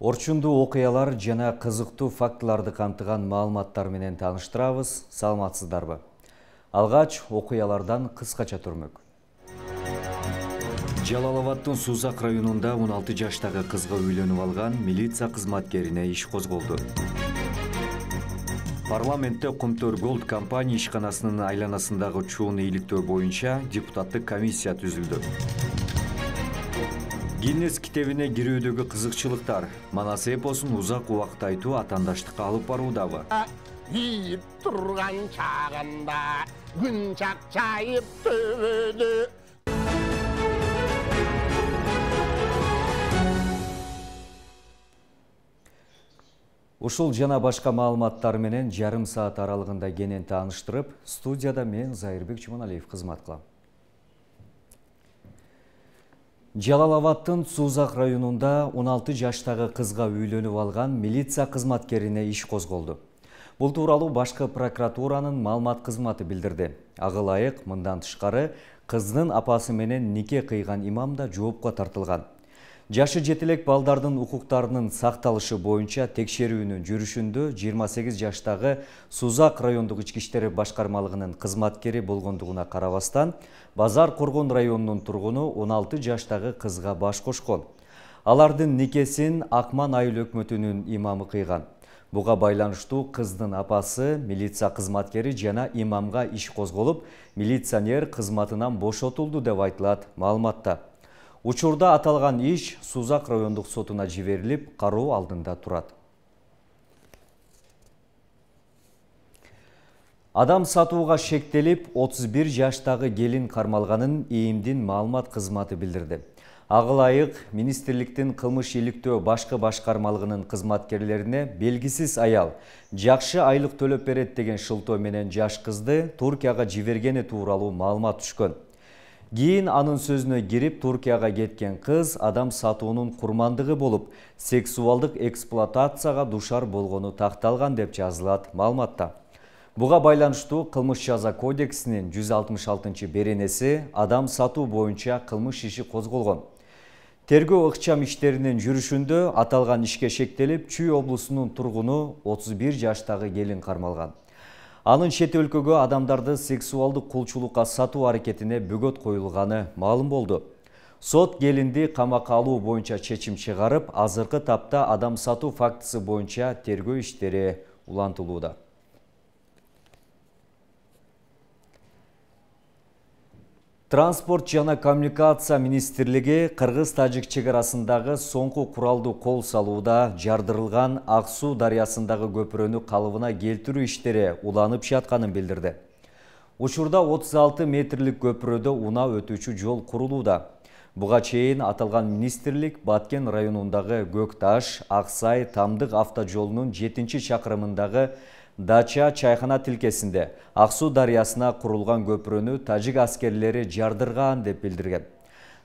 Орчундуу окуялар жана кызыктуу фактыларды камтыган маалыматтар менен тааныштырабыз. Саламатсыздарбы? Алгач окуялардан кыскача түрмөк. Жалал Абаддын Сузак районунда 16 жаштагы кызга үйлөнүп алган милиция кызматкерине иш козголду. Парламентте Кумтөр Голд компания ишканасынын айланасындагы чууну ийгиликтөө боюнча депутаттык комиссия түзүлдү. Гиннес китебине кирүүдөгү кызыкчылыктар Манас эпосун узак убакыт айтуу атаандаштыкка алып баруудабы. Ийип турган чагында күн чакчайып төбөдө. Ушул жана башка маалыматтар менен жарым саат аралыгында кенен тааныштырып, студияда мен Зайырбек Чуманалиев кызмат кылам. Жалал Абаддын Сузак районунда 16 жаштагы кызга үйлөнүп алган милиция кызматкерине иш козголду. Бул тууралуу башкы прокуратуранын маалымат кызматы билдирди. Ага ылайык, мындан тышкары кыздын апасы менен нике кыйган имам да жоопко тартылган. Жашы жетелек балдардын укуктарынын сакталышы боюнча текшерүүнүн жүрүшүндө 28 жаштагы Сузак райондук ички иштер башкармалыгынын кызматкери болгондугуна карабастан, Базар Коргон районунун тургуну 16 жаштагы кызга баш кошкон. Алардын никесин Акман айыл өкмөтүнүн имамы кыйган. Буга байланыштуу кыздын апасы, милиция кызматкери жана имамга иш козголуп, милиционер кызматынан бошотулду деп айтылат маалыматта. Учурда аталган иш Сузак райондук сотуна жиберилип, кароо алдында турат. Адам сатууга шектелип, 31 жаштагы келин кармалганын ИИМдин маалымат кызматы билдирди. Ага ылайык, министрликтин кылмыш иликтөө башкы башкармалыгынын кызматкерлерине белгисиз аял жакшы айлык төлөп берет деген шылтоо менен жаш кызды Туркияга жибергени тууралуу маалымат түшкөн. Кийин анын сөзүнө кирип Туркияга кеткен кыз адам сатуунун курмандыгы болуп, сексуалдык эксплуатацияга душар болгону такталган деп жазылат маалыматта. Буга байланыштуу Кылмыш жаза кодексинин 166 беренеси адам сатуу боюнча кылмыш иши козголгон. Тергөө ыкчам иштеринин жүрүшүндө аталган ишке шектелип, Чүй облусунун тургуну 31 жаштагы келин кармалган. Анын чет өлкөгө адамдарды сексуалдык кулчулукка сатуу аракетине бөгөт коюлганы маалым болду. Сот келинди камакка алуу боюнча чечим чыгарып, азыркы тапта адам сатуу фактысы боюнча тергөө иштери улантылууда. Транспорт жана коммуникация министрлиги Кыргыз-Тажик чегарасындагы соңку куралдуу кол салууда жардырылган Ак Суу дарыясындагы көпүрөнү калыбына келтирүү иштери уланып жатканын билдирди. Учурда 36 метрлик көпүрөдө унаа өтүүчү жол курулууда. Буга чейин аталган министрлик Баткен районундагы Көкташ, Аксай, Тамдык автожолунун 7-чакырымындагы Дача чайхана тилкесинде Ак Суу дарыясына курулган көпүрөнү тажик аскерлери жардырган деп билдирген.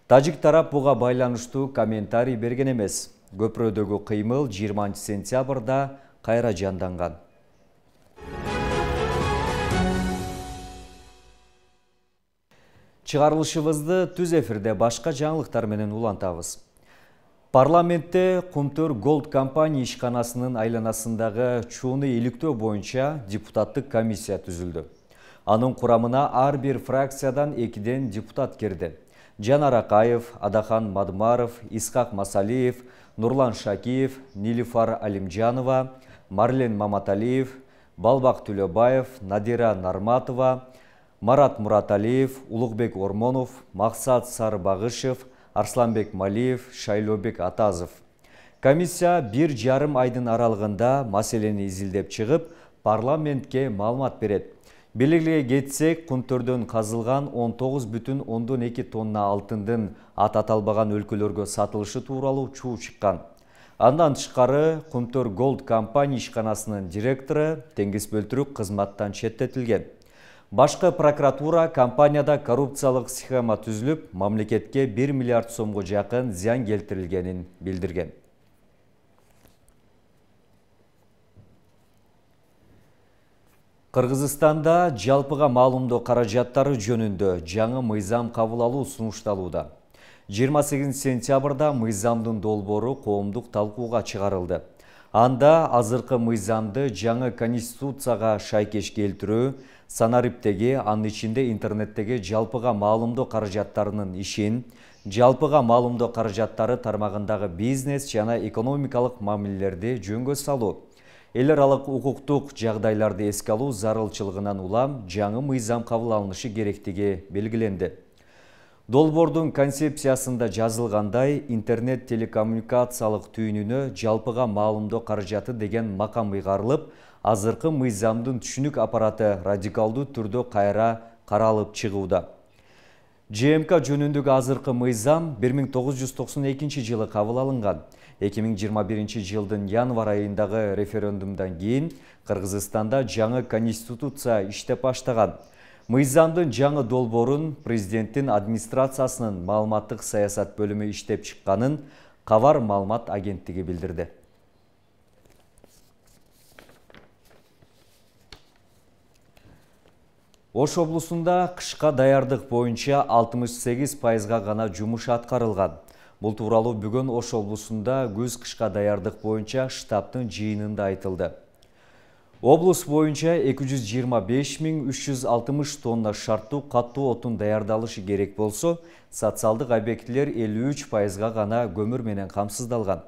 Тажик тарап буга байланыштуу комментарий берген эмес. Көпүрөдөгү кыймыл 20 сентябрда кайра жанданган. Чыгарылышыбызды түз эфирде башка жаңылыктар менен улантабыз. Парламентте Кумтөр Голд компания ишканасынын айланасындагы чууну ийгиликтөө боюнча депутаттык комиссия түзүлдү. Анын курамына ар бир фракциядан 2 депутат кирди. Жанар Акаев, Адахан Мадмаров, Исхак Масалиев, Нурлан Шакиев, Нилифар Алимжанова, Марлен Маматалиев, Балбак Түлөбаев, Надира Нарматова, Марат Мураталиев, Улугбек Ормонов, Максат Сарбагышев, Арсланбек Малиев, Шайлобек Атазов. Комиссия 1,5 айдын аралыгында маселени изилдеп чыгып, парламентке маалымат берет. Белгилеге кетсек, Кумтөрдөн казылган 19,2 тонна алтындын ат аталбаган өлкөлөргө сатылышы тууралуу чуу чыккан. Андан тышкары Кумтөр Голд компания ишканасынын директору Теңиз Бөлтүрүк кызматтан четтетилген. Башкы прокуратура компанияда коррупциялык схема түзүлүп, мамлекетке 1 миллиард сомго жакын зыян келтирилгенин билдирген. Кыргызстанда жалпыга маалымдоо каражаттары жөнүндө жаңы мыйзам кабыл алуу сунушталууда. 28 сентябрда мыйзамдын долбоору коомдук талкууга чыгарылды. Анда азыркы мыйзамды жаңы конституцияга шайкеш келтирүү, санариптеги, анын ичинде интернеттеги жалпыга маалымдоо каражаттарынын ишин, жалпыга маалымдоо каражаттары тармагындагы бизнес жана экономикалык мамилелерди жөнгө салуу, эл аралык укуктук жагдайларды эске алуу зарылчылыгынан улам жаңы мыйзам кабыл алынышы керектиги белгиленди. Долбоордун концепциясында жазылгандай, интернет телекоммуникациялык түйүнүнө жалпыга маалымдоо каражаты деген макам ыйгарылып, азыркы мыйзамдын түшүнүк аппараты радикалдуу түрдө кайра каралып чыгууда. ЖМК жөнүндөгү азыркы мыйзам 1992 жылы кабыл алынган. 2021 жылдын январь айындагы референдумдан кийин Кыргызстанда жаңы конституция иштеп баштаган. Мыйзамдын жаңы долбоорун президенттин администрациясынын маалыматтык саясат бөлүмү иштеп чыкканын Кабар маалымат агенттиги билдирди. Ош облусунда кышка даярдык боюнча 68% гана жумуш аткарылган. Бул тууралуу бүгүн Ош облусунда күз-кышка даярдык боюнча штабтын жыйынында айтылды. Облус боюнча 225.360 тонна шарттуу каттуу отун даярдалышы керек болсо, социалдык объектилер 53% гана көмүр менен камсыздалган.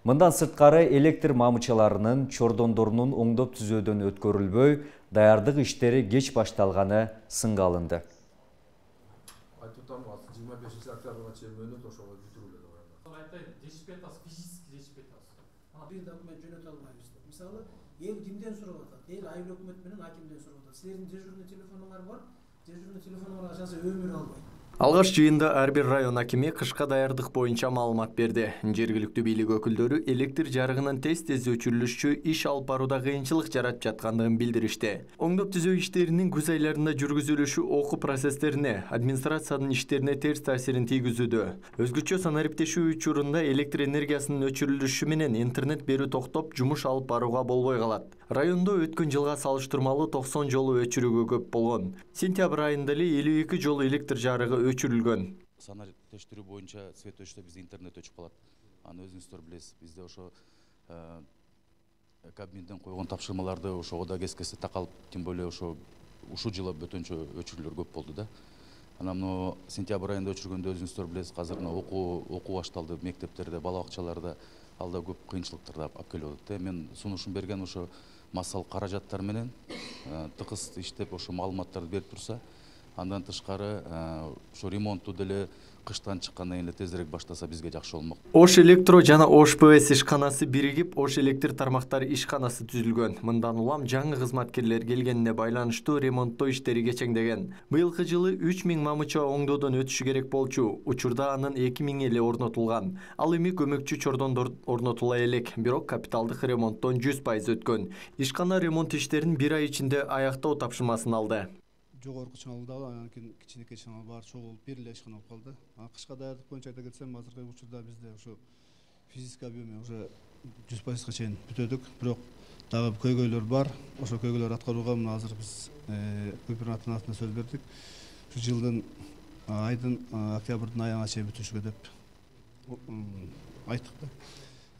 Мындан сырткары электр мамычаларынын, чордондорунун оңдоп түзөөдөн өткөрүлбөй, даярдык иштери кеч башталганы сынга алынды. Ел кимден сурап атат? Ел айыл өкмөт менен акимден сурап атат. Силердин дежурный телефонулар бар. Дежурный телефонуларга жазса өмүр албайт. Алгаш жыйында ар бир район акими кышка даярдык боюнча маалымат берди. Жергиликтүү бийлик өкүлдөрү электр жарыгынын тез-тез өчүрүлүшү иш алып барууда кыйынчылык жаратып жаткандыгын билдиришти. Оңдоп түзөө иштеринин күз айларында жүргүзүлүшү окуу процесстерине, администрациянын иштерине терс таасирин тийгизүүдө. Өзгөчө санариптешүү учурунда электр энергиясынын өчүрүлүшү менен интернет берүү токтоп, жумуш алып барууга болбой калат. Райондо өткөн жылга салыштырмалуу 90 жолу өчүрүүгө көп болгон. Сентябрь айында эле 52 жолу электр жарыгы өчүрүлгөн. Санариптештирүү боюнча свет өчтө бизде интернет өчүп калат. Аны өзүңүздөр билесиз. Бизде ошо Кабминден койгон тапшырмаларды ошого да кескесе такалып, тем более ошо ушул жылы бөтөнчө өчүрүүлөр көп болду да. Анан мына сентябрь айында өчүргөндө өзүңүздөр билесиз, азыр окуу башталды мектептерде, бала бакчаларда, алда көп кыйынчылыктарды алып келип атат. Мен сунушун берген ошо массалык каражаттар менен тыкыз иштеп ошо маалыматтарды берип турса, андан тышкары ошо ремонтту деле кыштан чыккандан кийин эле тезирээк баштаса бизге жакшы болмок. Ош электро жана Ош ПС ишканасы биригип, Ош электр тармактары ишканасы түзүлгөн. Мындан улам жаңы кызматкерлер келгенине байланыштуу ремонттоо иштери кечеңдеген. Быйылкы жылы 3000 мамыча оңдоодон өтүшү керек болчу. Учурда анын 2000 эле орнотулган. Ал эми көмөкчү чордондор орнотула элек, бирок капиталдык ремонттон 100% өткөн. Ишкана ремонт иштерин 1 ай ичинде аяктоо тапшырмасын алды. Жогорку чыңалдагы анан кийин кичинекей чыңал баары чогулуп бир эле ишкана болуп калды. Кышка даярдык боюнча айта кетсем, азыркы учурда бизде ошо физический объем уже 100%га чейин бүтөдүк, бирок дагы көйгөйлөр бар. Ошо көйгөйлөр аткарууга мына азыр биз губернатордун атына сөз бердик. Ушул жылдын айдын октябрдын айына чейин бүтүшүгө деп айттык да.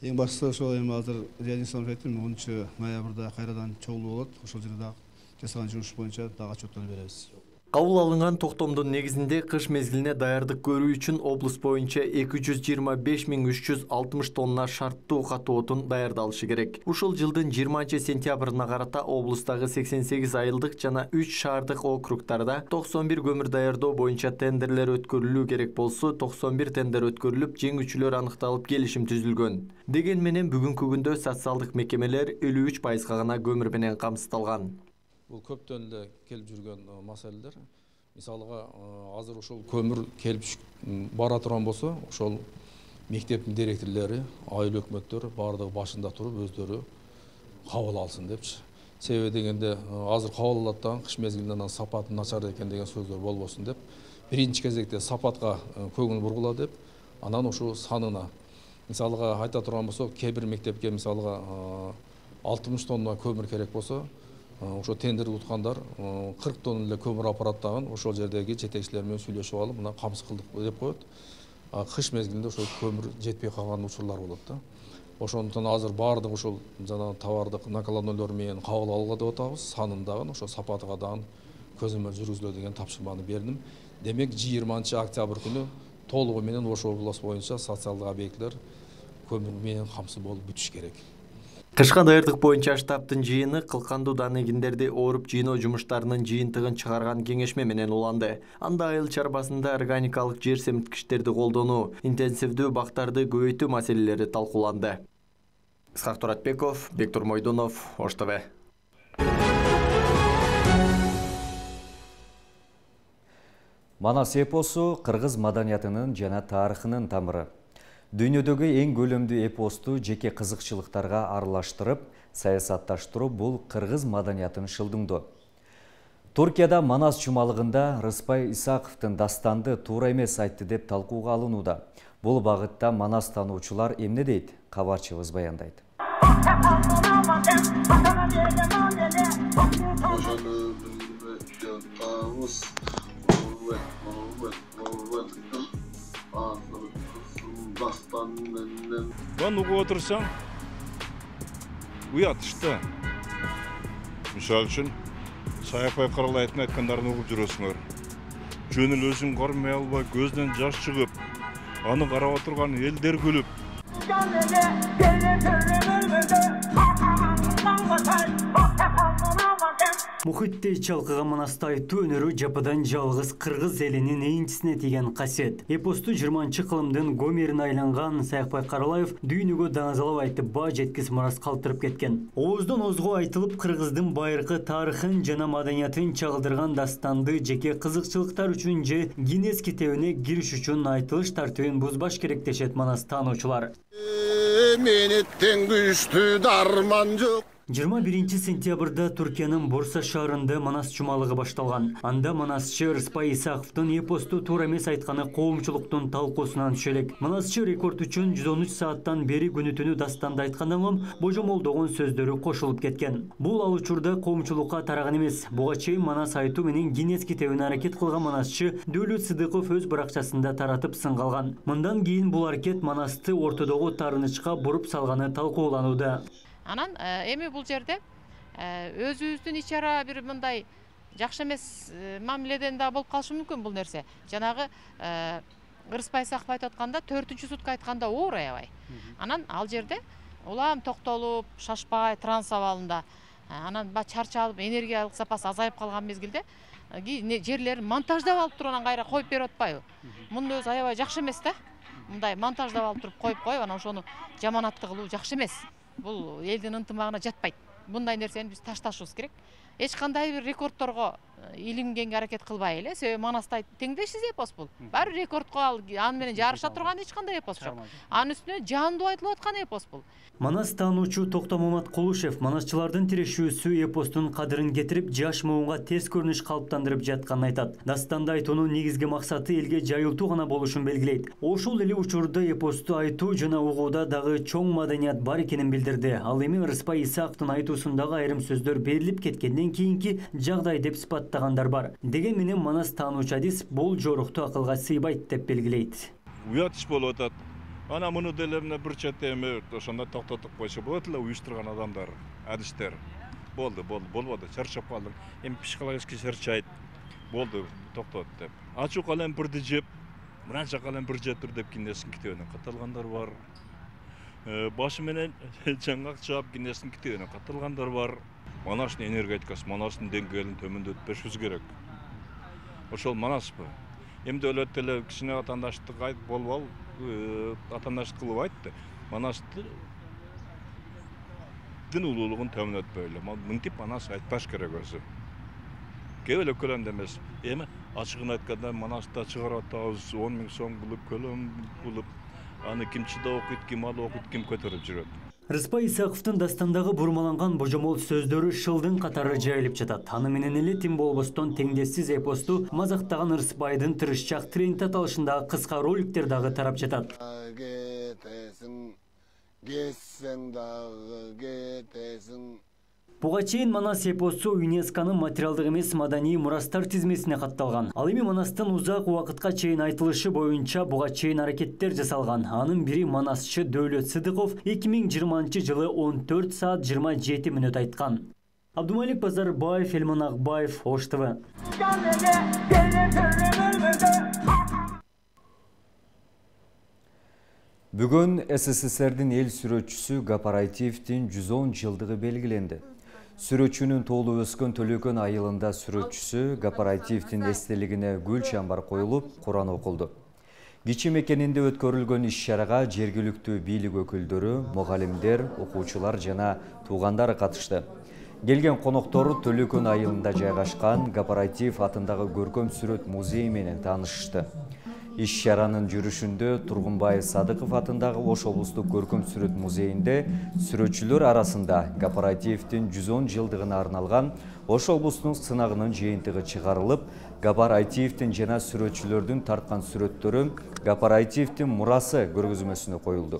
Эң башкысы ошол эми азыр реализацияланып айттым, 10 ноябрда кайрадан чогулуу болот. Ошол жерде дагы жасаган жумуш боюнча дагы отчеттер беребиз. Кабыл алынган токтомдун негизинде кыш мезгилине даярдык көрүү үчүн облус боюнча 225.360 тонна шарттуу катуу отун даярдалышы керек. Ушул жылдын 20 сентябрына карата облустагы 88 айылдык жана 3 шаардык округтарда 91 көмүр даярдоо боюнча тендерлер өткөрүлүү керек болсо, 91 тендер өткөрүлүп, жеңүүчүлөр аныкталып, келишим түзүлгөн. Деген менен бүгүнкү күндө социалдык мекемелер 53% гана көмүр менен камсыздалган. Бұл көптен де келіп жүрген маселелер. Мисалыға, азыр ошол көмір келіп бара турган болсо, ошол мектептин директорлори, айыл өкмөттөр бардыгы башында туруп өздөрү кабыл алсын депчи. Себеби дегенде азыр кабыл алат дагы кыш мезгилинен сапаты начар экен деген сөздөр болбосун деп, биринчи кезекте сапатка көңүл бургула деп, анан ошо санына. Мисалыга айта турган болсо, кээ бир мектепке мисалыга 60 тонна көмүр керек болсо, ошо тендер уткандар 40 тонна эле көмүр аппараттагын ошол жердеги жетекчилер менен сүйлөшүп алып, мына камсыз кылдык деп коет. кыш мезгилинде ошо көмүр жетпей калган учурлар болот да. Ошондуктан азыр баардык ошол жанагы товардык накладнолор менен кабыл алууга деп атабыз. Санын дагы ошо сапатыга дагы көзөмөл жүргүзүлөт деген тапшырманы бердим. Демек 20 октябрь күнү толугу менен ошол область боюнча социалдык объектилер көмүр менен камсыз болуп бүтүш керек. Кышка даярдык боюнча штабтын жыйыны кылкандуудан эгиндерди ооруп жыйноо жумуштарынын жыйынтыгын чыгарган кеңешме менен уланды. Анда айыл чарбасында органикалык жер семирткичтерди колдонуу, интенсивдүү бактарды көбөйтүү маселелери талкууланды. Исхак Туратбеков, Бектур Мойдунов, Ош ТВ. Манас эпосу кыргыз маданиятынын жана тарыхынын тамыры. Дүйнөдөгү эң көлөмдүү эпосту жеке кызыкчылыктарга аралаштырып, саясатташтыруу бул кыргыз маданиятын шылдыңдоо. Туркияда Манас чумалыгында Рыспай Исаковдун дастанды туура эмес айтты деп талкууга алынууда. Бул багытта Манас таануучулар эмне дейт? Кабарчыбыз баяндайт. Ben okup otursam uyat işte. Misal üçün Sayapay Karalaytın aytkanlarını okup жүрөсүңөр. Жөнүл өзүң көрмөй албай көздөн жаш чыгып, аны карап отурган элдер күлүп. Мухитте чалкыга Манасты айтуу өнөрү жападан жалгыз кыргыз элинин эйинчисине тийген касиет. Эпосту 20-кылымдын Гомерин айланган Саякбай Каралаев дүйнөгө даңазалап айтып баа жеткис мурас калтырып кеткен. Ооздон оозго айтылып кыргыздын байыркы тарыхын жана маданиятын чагылдырган дастанды жеке кызыкчылыктар үчүн же Гиннес китебине кириш үчүн айтылыш тартибин бузбаш керек дешет Манас таануучулар. Менеттен күчтүү дарман жок. 21 сентябрда Туркиянын Борса шаарында Манас чумалыгы башталган. Анда Манасчы Рыспай Исаковдун эпосту туура эмес айтканы коомчулуктун талкуусунан түшө элек. Манасчы рекорд үчүн 113 сааттан бери күнү түнү дастанды айткандан соң божомолдогон сөздөрү кошулуп кеткен. Бул ал учурда коомчулукка тараган эмес. Буга чейин Манас айтуу менен Гиннес китебине аракет кылган Манасчы Дөөлөт Сыдыков өз баракчасында таратып сынгалган. Мындан кийин бул аракет Манасты ортодогу таарынычка буруп салганы талкууланууда. Анан эми бул жерде өзүбүздүн ичара бир мындай жакшы эмес мамиледен да болуп калышы мүмкүн бул нерсе. Жанагы Рыспай Исаков айтып атканда 4-чү сутка айтканда оор аябай. Анан ал жерде улам токтолуп, шашпай, транс абалында. Анан чарчалып, энергиялык запас азайып калган мезгилде жерлерин монтаждап алып туруп анан кайра коюп берип атпайбы? Мунун өзү аябай жакшы эмес да. Мындай монтаждап алып туруп коюп анан ошону жаманатты кылуу жакшы эмес. Бул элдин ынтымагына жатпайт. Мындай нерсени биз ташташыбыз керек. Эч кандай бир рекордторго илингенге аракет кылбай эле. Себеби Манастай теңдешсиз эпос бул. Баары рекордко аны менен жарыша турган эч кандай эпос жок. Анын үстүнө жандуу айтылып аткан эпос бул. Манас таануучу Токтомамат Кулушев манасчылардын тирешүүсү эпостун кадырын кетирип, жаш муунга терс көрүнүш калыптандырып жатканын айтат. Дастанда айтуунун негизги максаты элге жайылтуу гана болушун белгилейт. Ошол эле учурда эпосту айтуу жана угууда дагы чоң маданият бар экенин билдирди. Ал эми Рыспай Исаковдун айтуусундагы айрым сөздөр берилип кеткенден кийинки жагдай деп сыпаттагандар бар. Деген менен Манас таануучу адис бул жорукту акылга сыйбайт деп белгилейт. Уят иш болуп атат. Ана муну делерine bir четте эми ошондо токтотуп койсо болот эле уюштурган адамдар, адистер. Болбоду, чарчап калдым. Эми психологически чарчайт. Болду, токтот деп. Ачуу калем бирди жеп, мынанча калем бир жетир деп Гиннестин китебине каталгандар бар. Башы менен жаңгак чаап Гиннестин китебине каталгандар бар. Манастын энергетикасы, Манастын деңгээлин төмөндөтпөшүбүз керек. Ошол Манаспы. Эмди өлөт эле кичине атандаштык айт болбол, атандаштык кылып айтты. Манастын улуулугун төмөнөтпөй эле. Мынтип Манас айтпаш керек өзү. Кеп эле көлөмдө эмес. Эми ачыгын айтканда Манаста чыгарып атабыз 10 000 сом кылып көлөм кылып, аны ким чыдап окуйт, ким ал окуйт, ким көтөрүп жүрөт. Рыспай Исаковдун дастандагы бурмаланган божомол сөздөрү шылдын катары жайылып жатат. Аны менен эле тим болбостон теңдессиз эпосту мазактаган Рыспайдын тырышчак тренд аталышындагы кыска роликтер дагы тарап жатат. Буга чейин Манас эпосу ЮНЕСКОнун материалдык эмес маданий мурастар тизмесине катталган. Ал эми Манастын узак убакытка чейин айтылышы боюнча буга чейин аракеттер жасалган. Анын бири манасчы Дөөлөт Сыдыков 2020-жылы 14 саат 27 мүнөт айткан. Абдумалик Базарбаев, Элман Акбаев, Ош ТВ. Бүгін СССР'дин эл сүрөтчүсү Гапараитиевдин 110 жылдыгы белгиленди. Сүрөтчүнүн тоолу өскөн Төлөкөн айылында сүрөтчүсү Гапараитиевдин эстелигине гүл чамбар коюлуп, Куран окулду. Кичи мекенинде өткөрүлгөн иш-чарага жергиликтүү бийлик өкүлдөрү, мугалимдер, окуучулар жана туугандары катышты. Келген коноктор Төлөкөн айылында жайгашкан Гапараитиев атындагы көркөм сүрөт музейи менен таанышышты. Иш-чаранын жүрүшүндө Тургунбай Садыков атындагы Ош облустук көркөм сүрөт музейинде сүрөтчүлөр арасында Гапараитиевдин 110 жылдыгына арналган Ош облустунун сынагынын жыйынтыгы чыгарылып, Гапараитиевдин жана сүрөтчүлөрдүн тарткан сүрөттөрү Гапараитиевдин мурасы көргөзмөсүнө коюлду.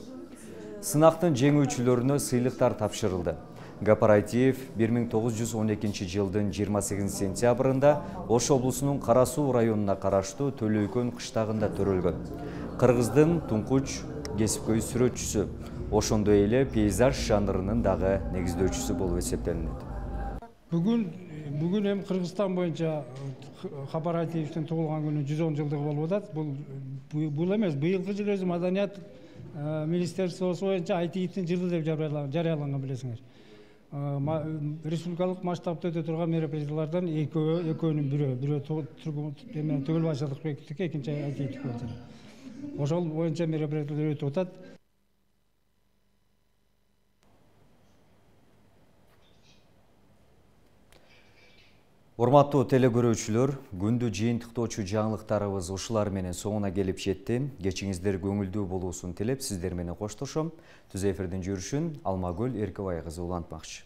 Сынактын жеңүүчүлөрүнө сыйлыктар тапшырылды. Гапараитиев 1912 жылдын 28 сентябрында Ош облусунун Кара Суу районуна караштуу Төлөкөн кыштагында төрөлгөн. Кыргыздын туңкуч кесипкөй сүрөтчүсү, ошондой эле пейзаж жанрынын дагы негиздөөчүсү болуп эсептелинет. Бүгүн эми Кыргызстан боюнча Гапараитиевдин туулган күнү 110 жылдыгы болуп атат. Бул эмес, быйылкы жылы өзү Маданият министерствосу боюнча Айтиевдин жылы деп жарыяланган, билесиңер. Республикалык масштабта өтө турган мероприятиялардан экөөнүн бирөө Түгүлбай Садыкбековдуку, экинчи Айтиевдики болчу. Ошол боюнча мероприятиялар өтүп атат. Урматтуу телекөрүүчүлөр, күндү жыйынтыктоочу жаңылыктарыбыз ушулар менен соңуна келип жетти. Кечиңиздер көңүлдүү болуусун тилеп, сиздер менен коштошом. Түз эфирдин жүрүшүн Алмагүл Эркебай кызы улантмакчы.